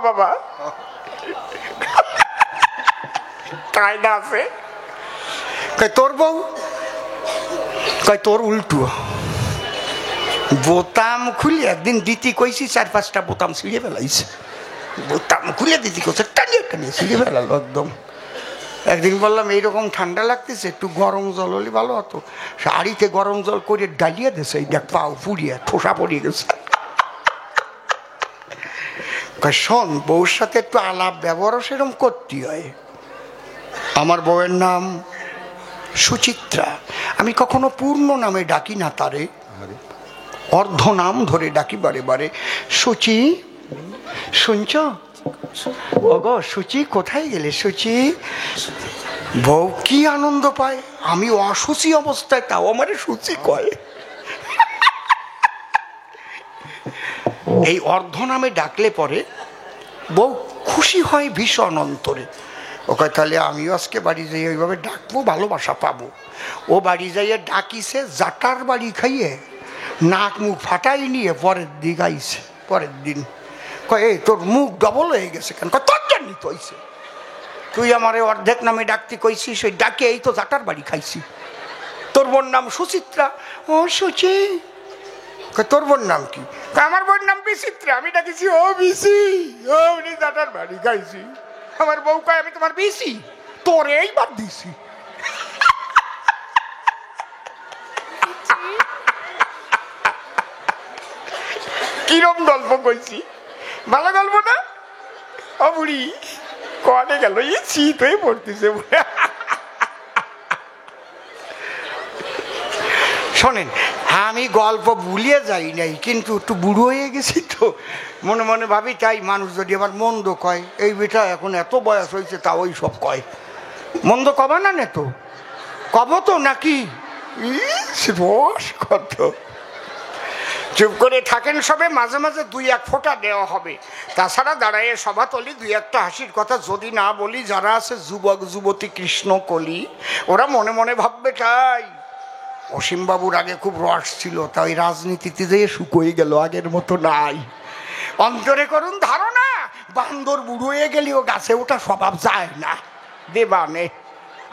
বাবা কায়দা আছে। তোর বউ কয় তোর উল্টো, বোতাম খুলে একদিন দিতি কইছি 4-5টা বোতাম ছিঁড়ে ফেলাইছে, বোতাম খুলে দিতি কইছে টানিয়ে টানিয়ে ছিঁড়ে ফেলালো একদম। একদিন বললাম এইরকম ঠান্ডা লাগতেছে, একটু গরম জল হলে ভালো হতো, শাড়িতে গরম জল করে ডালিয়ে দিয়েছে, এই দেখ পাও ফুরিয়ে ঠোসা পড়িয়ে গেছে। শোন, বউর সাথে একটু আলাপ ব্যবহারও সেরকম করতে হয়। আমার বউয়ের নাম সুচিত্রা, আমি কখনো পূর্ণ নামে ডাকি না তারে, অর্ধ নাম ধরে ডাকি বারে বারে। সুচি, শুনছ? ওগো সুচি, কোথায় গেলে সুচি? বউ কি আনন্দ পায়, আমি অসুচি অবস্থায় তাও আমারে সুচি কয়। এই অর্ধ নামে ডাকলে পরে বউ খুশি হয় ভীষণ অন্তরে। ও কয় তাহলে আমিও আজকে বাড়ি যাই ওইভাবে ডাকবো, ভালোবাসা পাবো। ও বাড়ি যাইয়ে ডাকিছে, জাটার বাড়ি খাইয়ে নাক মুখ ফাটাই নিয়ে পরের দিন আইছে। পরের দিন কয় এই তোর মুখ ডবল হয়ে গেছে কেন? তোর জানি তো হইছে, তুই আমার অর্ধেক নামে ডাকতে কইছিস, ওই ডাকে এই তো জাটার বাড়ি খাইছি। তোর বোন নাম সুচিত্রা। ও সুচি। তোর বোন নাম কি? আমার বোন নাম বিচিত্রা, আমি ডাকিছি ও বিসি, ও জাটার বাড়ি খাইছি। আমার বউ কয় আমি তোমার বিসি, তোরে এইবার দিছি। কিরম গল্প কইছি, ভালো গল্প না? ও বুড়ি কনে গেল, এই শীত হয়ে পড়তেছে। শোনেন, আমি গল্প ভুলিয়ে যাই নাই, কিন্তু একটু বুড়ো হয়ে গেছি তো মনে মনে ভাবি, তাই মানুষ যদি আবার মন্দ কয়, এই বেটা এখন এত বয়স হয়েছে তা ওই সব কয়, মন্দ কবা না নে তো, কব তো নাকি? বস কত চুপ করে থাকেন সবে, মাঝে মাঝে 2-1 ফোঁটা দেওয়া হবে। তাছাড়া দাঁড়ায় সভাতলি 2-1টা হাসির কথা যদি না বলি, যারা আছে যুবক যুবতী কৃষ্ণ কলি, ওরা মনে মনে ভাববে তাই অসীমবাবুর আগে খুব রস ছিল, তাই রাজনীতিতে যেয়ে শুকোই গেল, আগের মতো নাই। অন্তরে করুন ধারণা, বান্দর বুড়ো হয়ে গেলেও গাছে ওঠা স্বভাব যায় না দেবানে।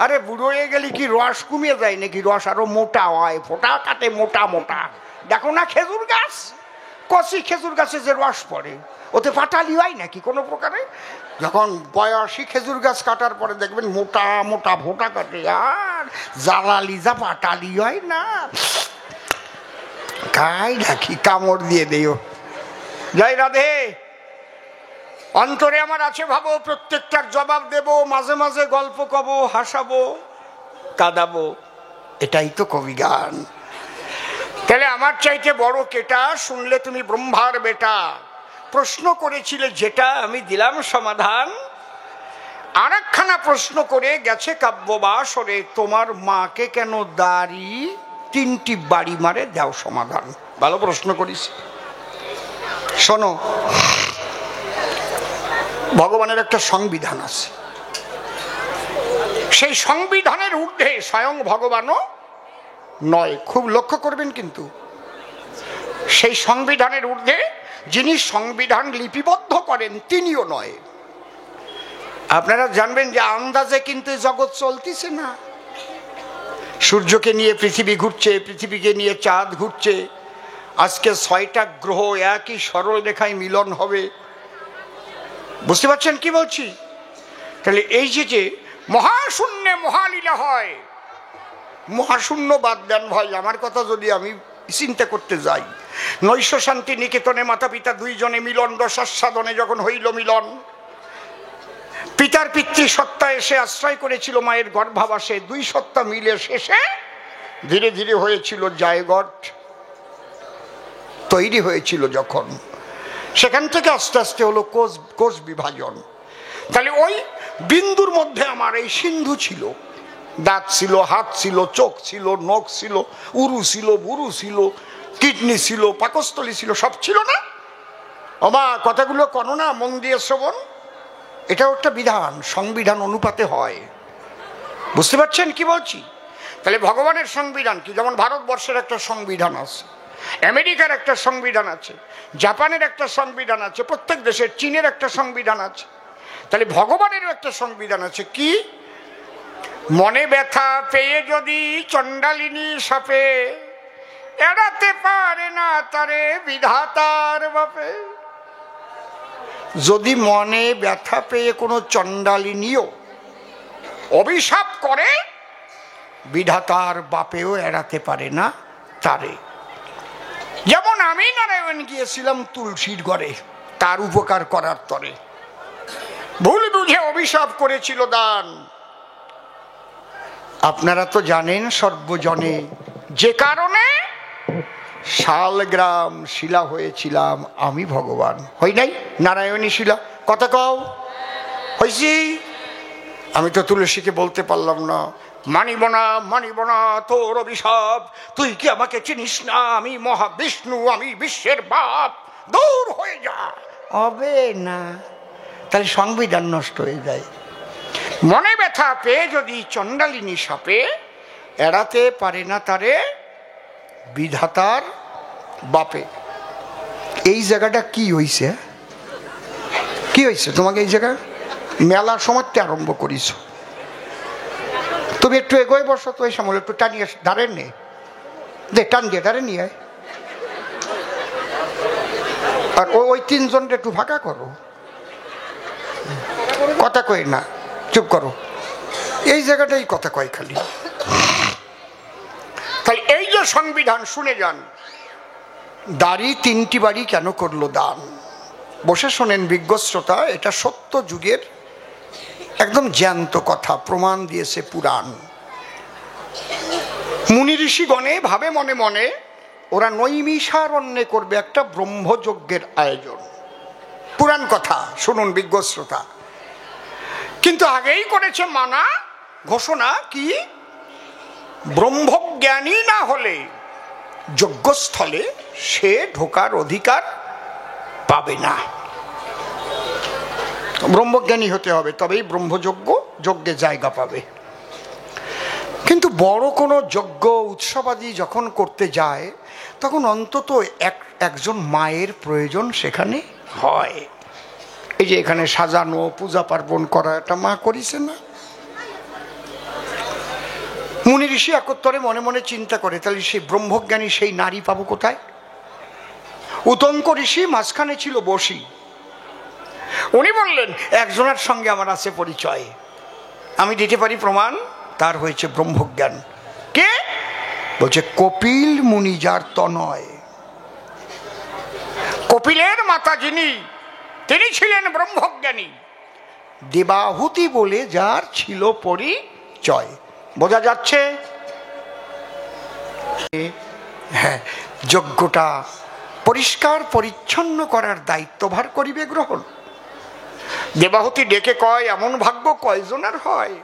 আরে বুড়ো হয়ে গেলে কি রস কমিয়ে যায় নাকি? রস আরো মোটা হয়, ফোটা কাটে মোটা মোটা। দেখো না খেজুর গাছ, কচি খেজুর গাছে যে রস পড়ে, ওতে পাটালি হয় নাকি কোনো প্রকারে? যখন বয়সী খেজুর গাছ কাটার পরে দেখবেন মোটা মোটা ফোটা কাটে, আর জ্বালালি যা পাটালি হয় না। খাই নাকি কামড় দিয়ে দিও। জয় রাধে। অন্তরে আমার আছে ভাবো, প্রত্যেকটার জবাব দেব, মাঝে মাঝে গল্প কব, হাসাবো কাঁদাবো, এটাই তো কবি গান। তাহলে আমার চাইতে বড় কেটা, শুনলে তুমি ব্রহ্মার বেটা। প্রশ্ন করেছিলে যেটা, আমি দিলাম সমাধান। আর একখানা প্রশ্ন করে গেছে কাব্যবাসরে, তোমার মাকে কেন দাড়ি 3টি বাড়ি মারে, দাও সমাধান। ভালো প্রশ্ন করিস। শোনো, ভগবানের একটা সংবিধান আছে, সেই সংবিধানের ঊর্ধ্বে স্বয়ং ভগবানও নয়। খুব লক্ষ্য করবেন কিন্তু, সেই সংবিধানের ঊর্ধ্বে যিনি সংবিধান লিপিবদ্ধ করেন তিনিও নয়। আপনারা জানবেন যে আন্দাজে কিন্তু জগৎ চলতেছে না। সূর্যকে নিয়ে পৃথিবী ঘুরছে, পৃথিবীকে নিয়ে চাঁদ ঘুরছে। আজকে 6টা গ্রহ একই সরল রেখায় মিলন হবে। বুঝতে পারছেন কি বলছি? তাহলে এই যে মহাশূন্যে মহালীলা হয়, মহাশূন্য বাদ দেন ভাই, আমার কথা যদি আমি চিন্তা করতে যাই, নৈশ শান্তি নিকেতনে মাতা পিতা দুইজনে মিলন দশাস্বাদনে যখন হইল মিলন, পিতার পিতৃ সত্তা এসে আশ্রয় করেছিল মায়ের গর্ভাবাসে, দুই সত্তা মিলে শেষে ধীরে ধীরে হয়েছিল জায়গট তৈরি হয়েছিল। যখন সেখান থেকে আস্তে আস্তে হলো কোষ বিভাজন। তাহলে ওই বিন্দুর মধ্যে আমার এই সিন্ধু ছিল, দাঁত ছিল, হাত ছিল, চোখ ছিল, নখ ছিল, উরু ছিল, বুরু ছিল, কিডনি ছিল, পাকস্থলী ছিল, সব ছিল না? ওমা কথাগুলো কোনো না মন দিয়ে শ্রবণ, এটাও একটা বিধান, সংবিধান অনুপাতে হয়। বুঝতে পারছেন কি বলছি? তাহলে ভগবানের সংবিধান কি? যেমন ভারতবর্ষের একটা সংবিধান আছে, আমেরিকার একটা সংবিধান আছে, জাপানের একটা সংবিধান আছে, প্রত্যেক দেশের, চীনের একটা সংবিধান আছে। তাহলে ভগবানেরও একটা সংবিধান আছে। কি? মনে ব্যথা পেয়ে যদি চণ্ডালিনী সাপে, এড়াতে পারে না তারে বিধাতার বাপে। যদি মনে ব্যথা পেয়ে কোনো চণ্ডালিনীও অভিশাপ করে, বিধাতার বাপেও এড়াতে পারে না তারে। যেমন আমি নারায়ণ গিয়েছিলাম তুলসীর ঘরে তার উপকার করার তরে, ভুল বুঝে অভিশাপ করেছিল দান। আপনারা তো জানেন সর্বজনে, যে কারণে শালগ্রাম শিলা হয়েছিলাম আমি ভগবান। হই নাই নারায়ণী শিলা? কথা কও, হয়েছি? আমি তো তুলসীকে বলতে পারলাম না, মানিব না মানিব না তোর অভিশাপ, তুই কি আমাকে চিনিস না? আমি মহাবিষ্ণু, আমি বিশ্বের বাপ, দূর হয়ে যা। হবে না, তাহলে সংবিধান নষ্ট হয়ে যায়। মনে ব্যথা পেয়ে যদি চণ্ডালিনী সাপে, এড়াতে পারে না তারে বিধাতার বাপে। এই জায়গাটা কি হইছে? কি হয়েছে তোমাকে? এই জায়গা মেলার সময়তে আরম্ভ করিস, তুমি একটু এগোয় বসো তো, এই সময় একটু টানিয়ে দাঁড়েন নে, দে টান দিয়ে দাঁড়ে নিয়ে আয়। আর ওই তিনজনটা একটু ফাঁকা করো, কথা কই না, চুপ করো। এই জায়গাটাই কথা কয় খালি। তাই এই যে সংবিধান, শুনে যান। দাড়ি 3টি বাড়ি কেন করলো দান? বসে শোনেন বিজ্ঞ শ্রোতা, এটা সত্য যুগের একদম জ্যান্ত কথা, প্রমাণ দিয়েছে পুরাণ। মুনি ঋষিগণে ভাবে মনে মনে ওরা নৈমিষারণ্যে করবে একটা ব্রহ্মযজ্ঞের আয়োজন। পুরাণ কথা শুনুন বিজ্ঞ শ্রোতা। কিন্তু আগেই করেছে মানা ঘোষণা, কি? ব্রহ্মজ্ঞানী না হলে যজ্ঞস্থলে সে ঢোকার অধিকার পাবে না। ব্রহ্মজ্ঞানী হতে হবে, তবেই যজ্ঞে জায়গা পাবে। কিন্তু বড় কোনো যজ্ঞ উৎসবাদি যখন করতে যায়, তখন অন্তত একজন মায়ের প্রয়োজন সেখানে হয়। এই যে এখানে সাজানো, পূজা পার্বণ করা, এটা মা করিছে না? মুনি ঋষি একত্তরে মনে মনে চিন্তা করে, তাহলে সেই ব্রহ্মজ্ঞানী সেই নারী পাবো কোথায়? উতঙ্ক ঋষি মাঝখানে ছিল বসি, উনি বললেন একজনের সঙ্গে আমার আছে পরিচয়, আমি দিতে পারি প্রমাণ, তার হয়েছে ব্রহ্মজ্ঞান। কে? বলছে কপিল মুনি, যার তনয়। কপিলের মাতা যিনি, তিনি ছিলেন ব্রহ্মজ্ঞানী। দেবাহুতি বলে যার ছিল পরিচয়। বোঝা যাচ্ছে? হ্যাঁ, যজ্ঞটা পরিষ্কার পরিচ্ছন্ন করার দায়িত্বভার করিবে গ্রহণ। দেবাহুতি ডেকে কয়, এমন ভাগ্য কয়জনের হয়?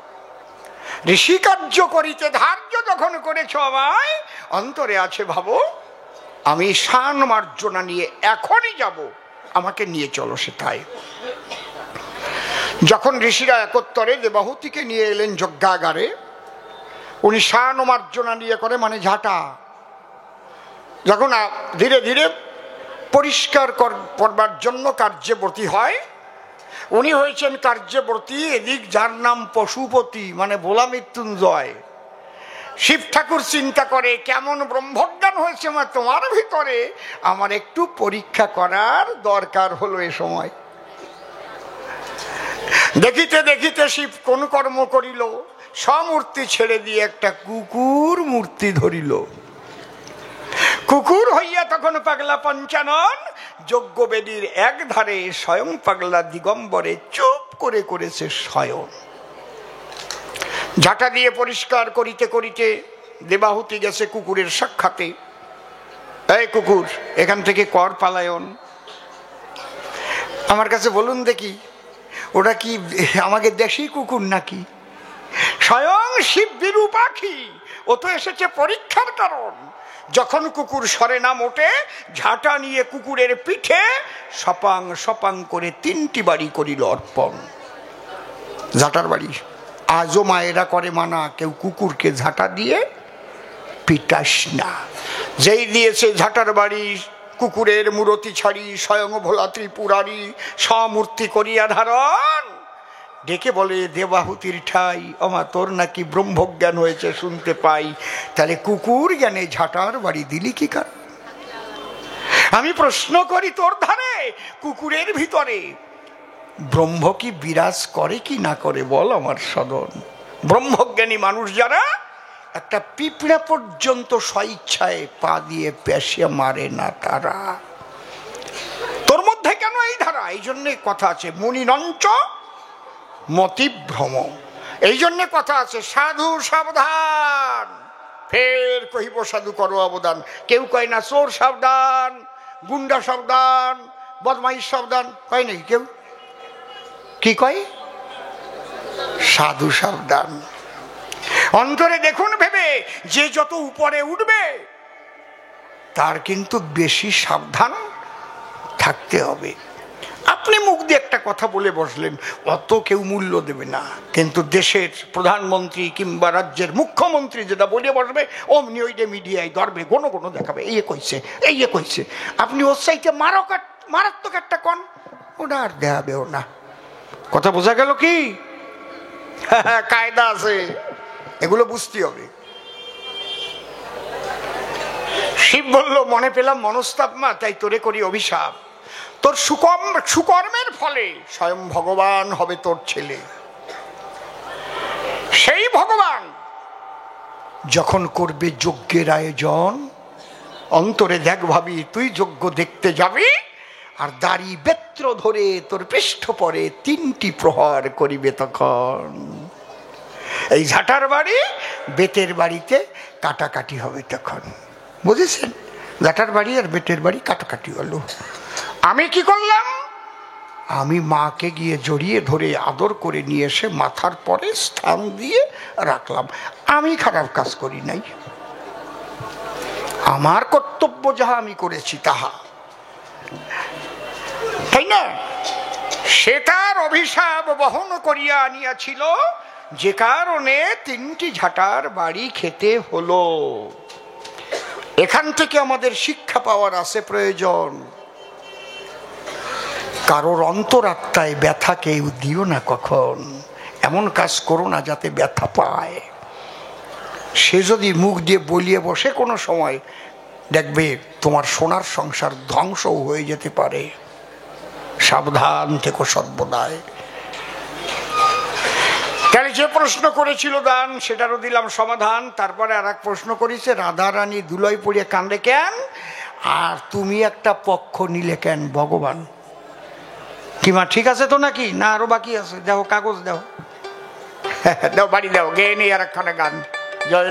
ঋষি কার্য করিতে ধার্য যখন করেছ আমায়, অন্তরে আছে ভাবো আমি শান মার্জনা নিয়ে এখনই যাব, আমাকে নিয়ে চলো সেটাই। যখন ঋষিরা একত্তরে দেবাহুতিকে নিয়ে এলেন যজ্ঞাগারে, উনি শান মার্জনা নিয়ে করে, মানে ঝাঁটা। যখন ধীরে ধীরে পরিষ্কার করবার জন্য কার্যবর্তী হয়, উনি হয়েছেন কার্যবর্তী। এদিক যার নাম পশুপতি, মানে ভোলা মৃত্যুঞ্জয়। শিব ঠাকুর চিন্তা করে, কেমন ব্রহ্মজ্ঞান হয়েছে মা তোমার ভিতরে, আমার একটু পরীক্ষা করার দরকার হলো এ সময়। দেখিতে দেখিতে শিব কোন কর্ম করিল, সমূর্তি ছেড়ে দিয়ে একটা কুকুর মূর্তি ধরিল। কুকুর হইয়া তখন পাগলা পঞ্চানন, যজ্ঞবেদীর এক ধারে স্বয়ং পাগলা দিগম্বরে চুপ করে করেছে শয়ন। ঝাঁটা দিয়ে পরিষ্কার করিতে করিতে দেবাহুতি গেছে কুকুরের সাক্ষাতে। এই কুকুর, এখান থেকে কর পালায়ন। আমার কাছে বলুন দেখি, ওটা কি আমাকে দেশি কুকুর নাকি? স্বয়ং শিব বিরূপাক্ষী, ও তো এসেছে পরীক্ষার কারণ। যখন কুকুর সরে না মোটে, ঝাঁটা নিয়ে কুকুরের পিঠে সপাং সপাং করে 3টি বাড়ি করিল অর্পণ। ঝাঁটার বাড়ি আজও মায়েরা করে মানা, কেউ কুকুরকে ঝাঁটা দিয়ে পিটাস না। যেই দিয়েছে ঝাঁটার বাড়ি, কুকুরের মূরতি ছাড়ি স্বয়ং ভোলা ত্রিপুরারি সমূর্তি করিয়া ধারণ। ডেকে বলে, দেবাহুতির ঠাই, আমা তোর নাকি ব্রহ্মজ্ঞান হয়েছে শুনতে পাই। তাহলে কুকুর জ্ঞানে ঝাঁটার বাড়ি দিলি কি কারণ? আমি প্রশ্ন করি, তোর ধারে কুকুরের ভিতরে ব্রহ্ম কি বিরাজ করে কি না করে বল আমার সদন। ব্রহ্মজ্ঞানী মানুষ যারা, একটা পিঁপড়া পর্যন্ত স্বইচ্ছায় পা দিয়ে পেশিয়া মারে না তারা। তোর মধ্যে কেন এই ধারা? এই জন্যে কথা আছে মুনিনঞ্চ মতিভ্রম। এই জন্যে কথা আছে সাধু সাবধান, ফের কহিব সাধু করো অবদান। কেউ কয় না চোর সাবধান, গুন্ডা সাবধান, বদমাইশ সাবধান, কয় নাকি কেউ? কি কয়? সাধু সাবধান। অন্তরে দেখুন ভেবে, যে যত উপরে উঠবে তার কিন্তু বেশি সাবধান থাকতে হবে। আপনি মুখ দিয়ে একটা কথা বলে বসলেন, অত কেউ মূল্য দেবে না, কিন্তু দেশের প্রধানমন্ত্রী কিংবা রাজ্যের মুখ্যমন্ত্রী যেটা বলে বসবে, অমনি ওইটা মিডিয়ায় ধরবে, কোনো কোনো দেখাবে, এই কইছে এই কইছে। আপনি ওর চাইতে মারাত্মক একটা কন, ওটা আর দেখাবেও না। কথা বোঝা গেল কি? কায়দা আছে, এগুলো বুঝতে হবে। শিব বলল, মনে পেলাম মনস্তাপ মা, তাই তোরে করি অভিশাপ। তোর সুকর্মের ফলে স্বয়ং ভগবান হবে তোর ছেলে। সেই ভগবান যখন করবে যজ্ঞের আয়োজন, অন্তরে দেখ ভাবি, তুই যজ্ঞ দেখতে যাবি, আর দাড়ি বেত্র ধরে তোর পৃষ্ঠ পরে 3টি প্রহার করিবে তখন। এই ঝাঁটার বাড়ি বেতের বাড়িতে কাটাকাটি হবে তখন, বুঝেছেন? ঝাঁটার বাড়ি আর বেতের বাড়ি কাটাকাটি হলো। আমি কি করলাম? আমি মাকে গিয়ে জড়িয়ে ধরে আদর করে নিয়ে এসে মাথার পরে স্থান দিয়ে রাখলাম। আমি খারাপ কাজ করি নাই, আমার কর্তব্য যাহা আমি করেছি তাহা, তাই না? সে তার অভিশাপ বহন করিয়া আনিয়াছিল, যে কারণে 3টি ঝাঁটার বাড়ি খেতে হলো। এখান থেকে আমাদের শিক্ষা পাওয়ার আছে প্রয়োজন। কারোর অন্তরাত্মায় ব্যথা কেউ দিও না কখন, এমন কাজ করো না যাতে ব্যথা পায়। সে যদি মুখ দিয়ে বলিয়ে বসে কোনো সময়, দেখবে তোমার সোনার সংসার ধ্বংসও হয়ে যেতে পারে। সাবধান থেকো সর্বদাই। তাহলে যে প্রশ্ন করেছিল দান, সেটারও দিলাম সমাধান। তারপরে আর এক প্রশ্ন করেছে, রাধা রানী দুলয় পড়িয়ে কান্দে কেন, আর তুমি একটা পক্ষ নিলে কেন ভগবান? কিমা ঠিক আছে তো নাকি, না আরো বাকি আছে? দেখো কাগজ দাও, দাও বাড়ি দাও, গেয়ে নেই আর একখানে গান। জয়